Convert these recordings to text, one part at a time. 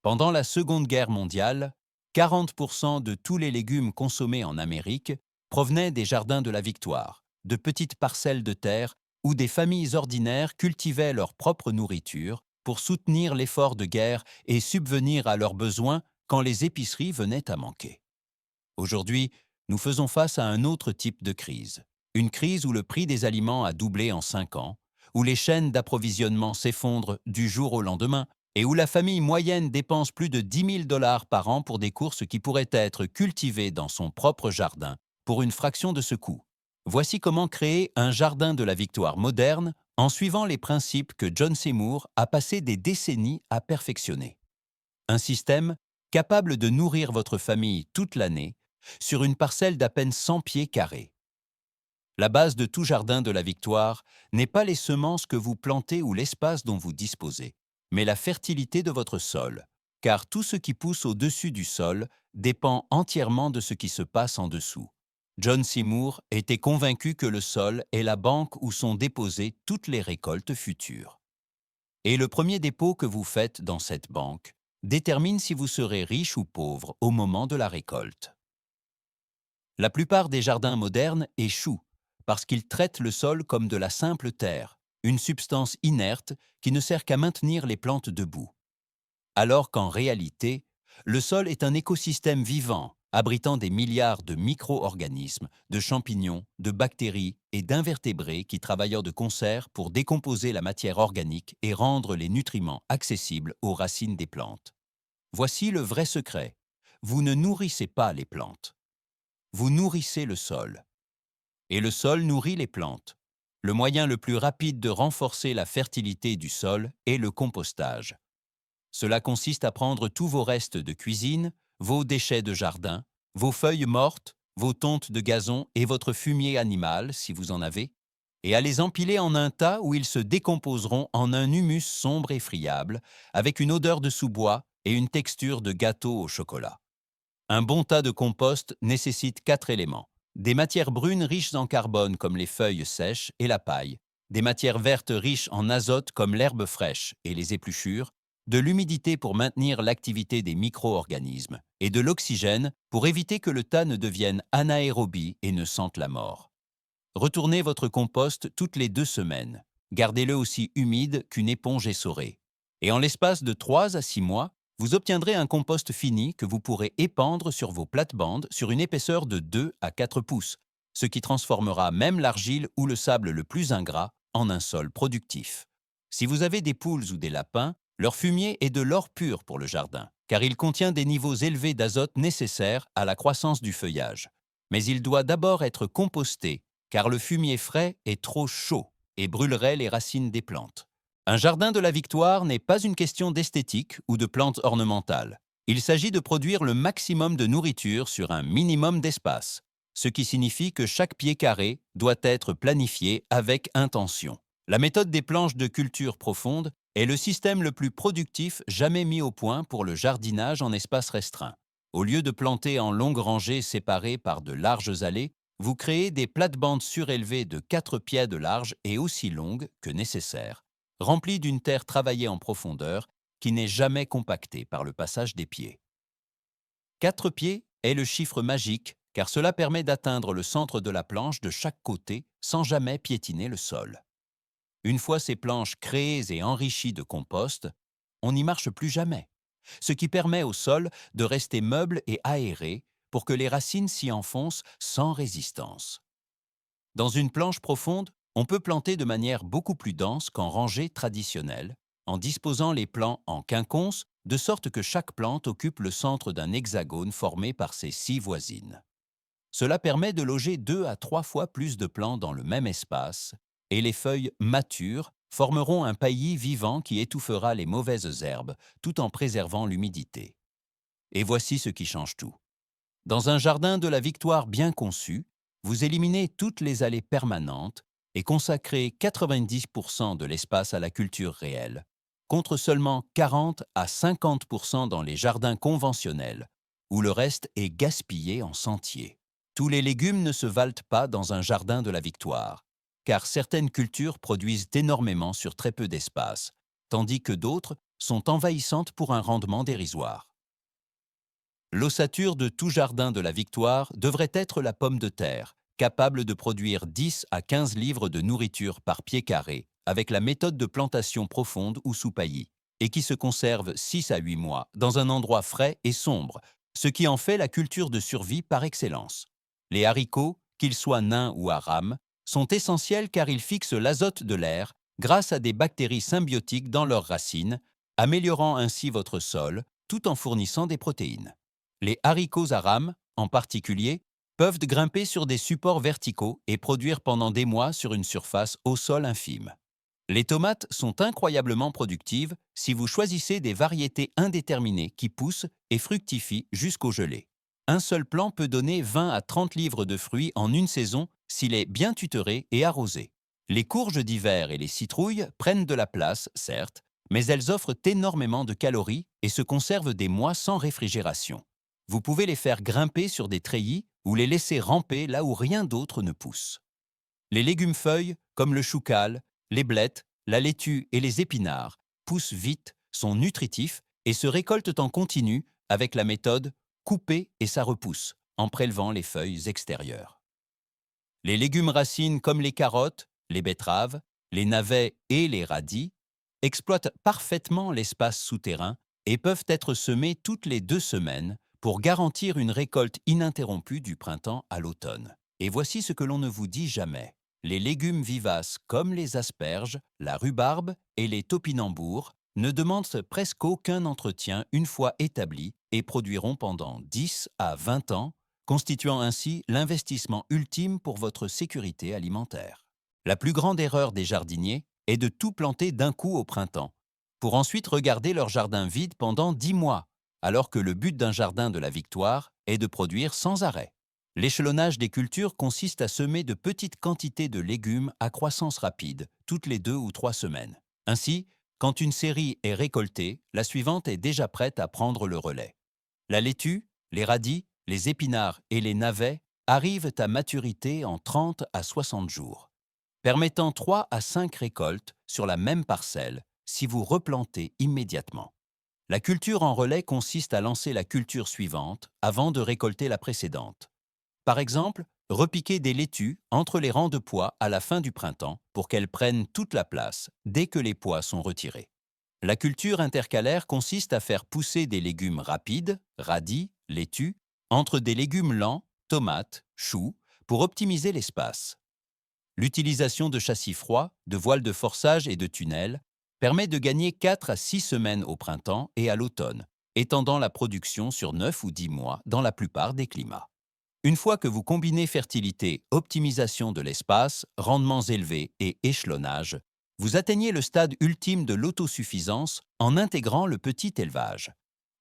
Pendant la Seconde Guerre mondiale, 40% de tous les légumes consommés en Amérique provenaient des jardins de la Victoire, de petites parcelles de terre où des familles ordinaires cultivaient leur propre nourriture pour soutenir l'effort de guerre et subvenir à leurs besoins quand les épiceries venaient à manquer. Aujourd'hui, nous faisons face à un autre type de crise. Une crise où le prix des aliments a doublé en 5 ans, où les chaînes d'approvisionnement s'effondrent du jour au lendemain et où la famille moyenne dépense plus de 10 000 $ par an pour des courses qui pourraient être cultivées dans son propre jardin pour une fraction de ce coût. Voici comment créer un jardin de la victoire moderne en suivant les principes que John Seymour a passé des décennies à perfectionner. Un système capable de nourrir votre famille toute l'année sur une parcelle d'à peine 100 pieds carrés. La base de tout jardin de la victoire n'est pas les semences que vous plantez ou l'espace dont vous disposez, mais la fertilité de votre sol, car tout ce qui pousse au-dessus du sol dépend entièrement de ce qui se passe en dessous. John Seymour était convaincu que le sol est la banque où sont déposées toutes les récoltes futures. Et le premier dépôt que vous faites dans cette banque détermine si vous serez riche ou pauvre au moment de la récolte. La plupart des jardins modernes échouent parce qu'ils traitent le sol comme de la simple terre, une substance inerte qui ne sert qu'à maintenir les plantes debout. Alors qu'en réalité, le sol est un écosystème vivant, abritant des milliards de micro-organismes, de champignons, de bactéries et d'invertébrés qui travaillent de concert pour décomposer la matière organique et rendre les nutriments accessibles aux racines des plantes. Voici le vrai secret. Vous ne nourrissez pas les plantes. Vous nourrissez le sol. Et le sol nourrit les plantes. Le moyen le plus rapide de renforcer la fertilité du sol est le compostage. Cela consiste à prendre tous vos restes de cuisine, vos déchets de jardin, vos feuilles mortes, vos tontes de gazon et votre fumier animal, si vous en avez, et à les empiler en un tas où ils se décomposeront en un humus sombre et friable, avec une odeur de sous-bois et une texture de gâteau au chocolat. Un bon tas de compost nécessite 4 éléments. Des matières brunes riches en carbone comme les feuilles sèches et la paille, des matières vertes riches en azote comme l'herbe fraîche et les épluchures, de l'humidité pour maintenir l'activité des micro-organismes et de l'oxygène pour éviter que le tas ne devienne anaérobie et ne sente la mort. Retournez votre compost toutes les 2 semaines. Gardez-le aussi humide qu'une éponge essorée. Et en l'espace de 3 à 6 mois, vous obtiendrez un compost fini que vous pourrez épandre sur vos plates-bandes sur une épaisseur de 2 à 4 pouces, ce qui transformera même l'argile ou le sable le plus ingrat en un sol productif. Si vous avez des poules ou des lapins, leur fumier est de l'or pur pour le jardin, car il contient des niveaux élevés d'azote nécessaires à la croissance du feuillage. Mais il doit d'abord être composté, car le fumier frais est trop chaud et brûlerait les racines des plantes. Un jardin de la victoire n'est pas une question d'esthétique ou de plantes ornementales. Il s'agit de produire le maximum de nourriture sur un minimum d'espace, ce qui signifie que chaque pied carré doit être planifié avec intention. La méthode des planches de culture profonde est le système le plus productif jamais mis au point pour le jardinage en espace restreint. Au lieu de planter en longues rangées séparées par de larges allées, vous créez des plates-bandes surélevées de 4 pieds de large et aussi longues que nécessaire, remplies d'une terre travaillée en profondeur qui n'est jamais compactée par le passage des pieds. 4 pieds est le chiffre magique car cela permet d'atteindre le centre de la planche de chaque côté sans jamais piétiner le sol. Une fois ces planches créées et enrichies de compost, on n'y marche plus jamais, ce qui permet au sol de rester meuble et aéré pour que les racines s'y enfoncent sans résistance. Dans une planche profonde, on peut planter de manière beaucoup plus dense qu'en rangée traditionnelle, en disposant les plants en quinconce, de sorte que chaque plante occupe le centre d'un hexagone formé par ses 6 voisines. Cela permet de loger 2 à 3 fois plus de plants dans le même espace, et les feuilles matures formeront un paillis vivant qui étouffera les mauvaises herbes tout en préservant l'humidité. Et voici ce qui change tout. Dans un jardin de la victoire bien conçu, vous éliminez toutes les allées permanentes et consacrez 90% de l'espace à la culture réelle, contre seulement 40 à 50% dans les jardins conventionnels, où le reste est gaspillé en sentier. Tous les légumes ne se valent pas dans un jardin de la victoire, car certaines cultures produisent énormément sur très peu d'espace, tandis que d'autres sont envahissantes pour un rendement dérisoire. L'ossature de tout jardin de la Victoire devrait être la pomme de terre, capable de produire 10 à 15 livres de nourriture par pied carré, avec la méthode de plantation profonde ou sous paillis, et qui se conserve 6 à 8 mois dans un endroit frais et sombre, ce qui en fait la culture de survie par excellence. Les haricots, qu'ils soient nains ou à rames, sont essentiels car ils fixent l'azote de l'air grâce à des bactéries symbiotiques dans leurs racines, améliorant ainsi votre sol tout en fournissant des protéines. Les haricots à rames, en particulier, peuvent grimper sur des supports verticaux et produire pendant des mois sur une surface au sol infime. Les tomates sont incroyablement productives si vous choisissez des variétés indéterminées qui poussent et fructifient jusqu'au gelé. Un seul plant peut donner 20 à 30 livres de fruits en une saison s'il est bien tutoré et arrosé. Les courges d'hiver et les citrouilles prennent de la place, certes, mais elles offrent énormément de calories et se conservent des mois sans réfrigération. Vous pouvez les faire grimper sur des treillis ou les laisser ramper là où rien d'autre ne pousse. Les légumes-feuilles, comme le choucal, les blettes, la laitue et les épinards, poussent vite, sont nutritifs et se récoltent en continu avec la méthode couper et ça repousse, en prélevant les feuilles extérieures. Les légumes racines comme les carottes, les betteraves, les navets et les radis exploitent parfaitement l'espace souterrain et peuvent être semés toutes les 2 semaines pour garantir une récolte ininterrompue du printemps à l'automne. Et voici ce que l'on ne vous dit jamais. Les légumes vivaces comme les asperges, la rhubarbe et les topinambours ne demandent presque aucun entretien une fois établis et produiront pendant 10 à 20 ans, constituant ainsi l'investissement ultime pour votre sécurité alimentaire. La plus grande erreur des jardiniers est de tout planter d'un coup au printemps, pour ensuite regarder leur jardin vide pendant 10 mois, alors que le but d'un jardin de la Victoire est de produire sans arrêt. L'échelonnage des cultures consiste à semer de petites quantités de légumes à croissance rapide, toutes les 2 ou 3 semaines. Ainsi, quand une série est récoltée, la suivante est déjà prête à prendre le relais. La laitue, les radis, les épinards et les navets arrivent à maturité en 30 à 60 jours, permettant 3 à 5 récoltes sur la même parcelle si vous replantez immédiatement. La culture en relais consiste à lancer la culture suivante avant de récolter la précédente. Par exemple, repiquer des laitues entre les rangs de pois à la fin du printemps pour qu'elles prennent toute la place dès que les pois sont retirés. La culture intercalaire consiste à faire pousser des légumes rapides, radis, laitues, entre des légumes lents, tomates, choux, pour optimiser l'espace. L'utilisation de châssis froids, de voiles de forçage et de tunnels permet de gagner 4 à 6 semaines au printemps et à l'automne, étendant la production sur 9 ou 10 mois dans la plupart des climats. Une fois que vous combinez fertilité, optimisation de l'espace, rendements élevés et échelonnage, vous atteignez le stade ultime de l'autosuffisance en intégrant le petit élevage.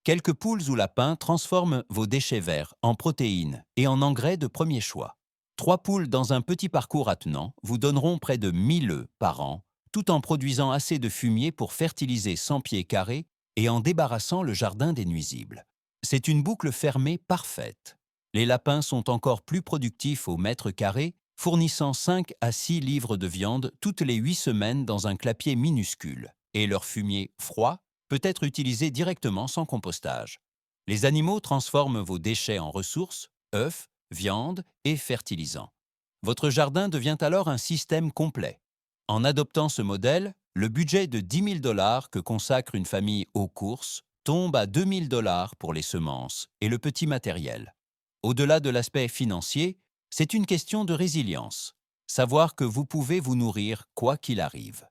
Quelques poules ou lapins transforment vos déchets verts en protéines et en engrais de premier choix. 3 poules dans un petit parcours attenant vous donneront près de 1000 œufs par an, tout en produisant assez de fumier pour fertiliser 100 pieds carrés et en débarrassant le jardin des nuisibles. C'est une boucle fermée parfaite. Les lapins sont encore plus productifs au mètre carré, fournissant 5 à 6 livres de viande toutes les 8 semaines dans un clapier minuscule, et leur fumier froid peut être utilisé directement sans compostage. Les animaux transforment vos déchets en ressources, œufs, viande et fertilisants. Votre jardin devient alors un système complet. En adoptant ce modèle, le budget de 10 000 $ que consacre une famille aux courses tombe à 2 000 $ pour les semences et le petit matériel. Au-delà de l'aspect financier, c'est une question de résilience. Savoir que vous pouvez vous nourrir quoi qu'il arrive.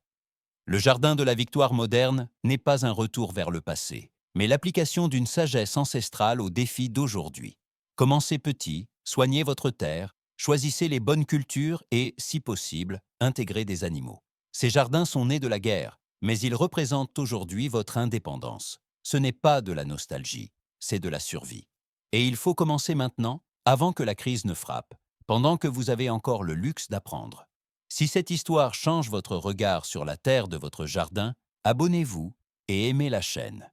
Le jardin de la Victoire moderne n'est pas un retour vers le passé, mais l'application d'une sagesse ancestrale aux défis d'aujourd'hui. Commencez petit, soignez votre terre, choisissez les bonnes cultures et, si possible, intégrez des animaux. Ces jardins sont nés de la guerre, mais ils représentent aujourd'hui votre indépendance. Ce n'est pas de la nostalgie, c'est de la survie. Et il faut commencer maintenant, avant que la crise ne frappe, pendant que vous avez encore le luxe d'apprendre. Si cette histoire change votre regard sur la terre de votre jardin, abonnez-vous et aimez la chaîne.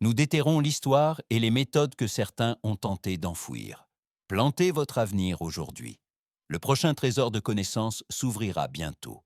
Nous déterrons l'histoire et les méthodes que certains ont tenté d'enfouir. Plantez votre avenir aujourd'hui. Le prochain trésor de connaissances s'ouvrira bientôt.